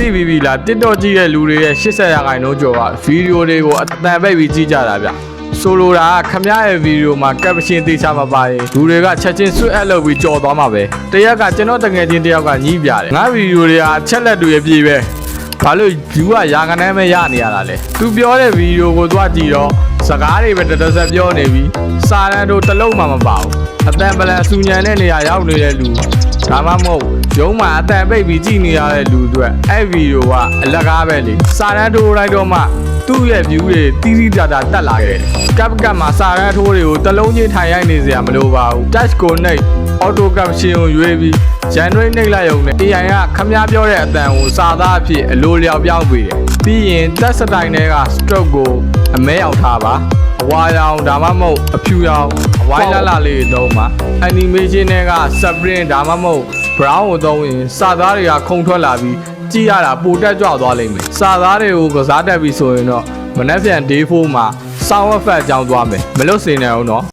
သိပြီးပြီလား TikTok ကြည့်တဲ့လူတွေရဲ့80%ကျော်ကဗီဒီယိုတွေကိုအတန်ပိတ်ပြီးကြည့်ကြတာဗျဆိုလိုတာကခမရဲ့ဗီဒီယိုမှာကပ်ပရှင်သေချာမပါရင်လူတွေကချက်ချင်းဆွတ်အပ်လုပ်ပြီးကြော်သွားမှာပဲတရက်ကကျွန်တော်တငယ်ချင်းတယောက်ကညှိပြတယ်ငါဗီဒီယိုတွေကအချက်လက်တွေအပြည့်ပဲဘာလို့ view ကရာခိုင်နှုန်းပဲရနေရတာလဲသူပြောတဲ့ဗီဒီယိုကိုသွားကြည့်တော့စကားတွေပဲတဆက်ပြောနေပြီးစာရန်တို့တလုံးမှမပါဘူးအတန်ပလန်စူညံတဲ့နေရာရောက်နေတဲ့လူဒါမှမဟုတ်ရုံးမှာအတန်ပိတ်ပြီးကြည့်နေရတဲ့လူတွေအဲ့ဗီဒီယိုကအလကားပဲလေစာရန်တို့လိုက်တော့မှသူ့ရဲ့ view တွေတီးတီးတာတာတက်လာခဲ့တယ်ကပ်ကပ်မှာစာရန်ထိုးတွေကိုတလုံးချင်းထိုင်ရိုက်နေစရာမလိုပါဘူး touch ကိုနှိပ် auto caption ကိုရွေးပြီး January နှိပ်လိုက်ရုံနဲ့ AI ကခမည်းပြောတဲ့အတန်ကိုစာသားအဖြစ်အလိုလျောက်ပြောင်းပေးတယ်ပြီးရင်တက်စတိုင်တွေက stroke ကိုအမဲရောက်ထားပါအဝါရောင်ဒါမှမဟုတ်အဖြူရောင်အဝိုင်းလာလာလေးသုံးပါ animation တွေက sprint ဒါမှမဟုတ် brown ကိုသုံးရင်စာသားတွေကခုန်ထွက်လာပြီးကြည့်ရတာပိုတက်ကြွသွားလိမ့်မယ်စာသားတွေကိုကစားတက်ပြီးဆိုရင်တော့မနက်ဖြန် day 4မှာ sound effect ကြောင်းသွားမယ်မလွတ်စင်နေအောင်နော်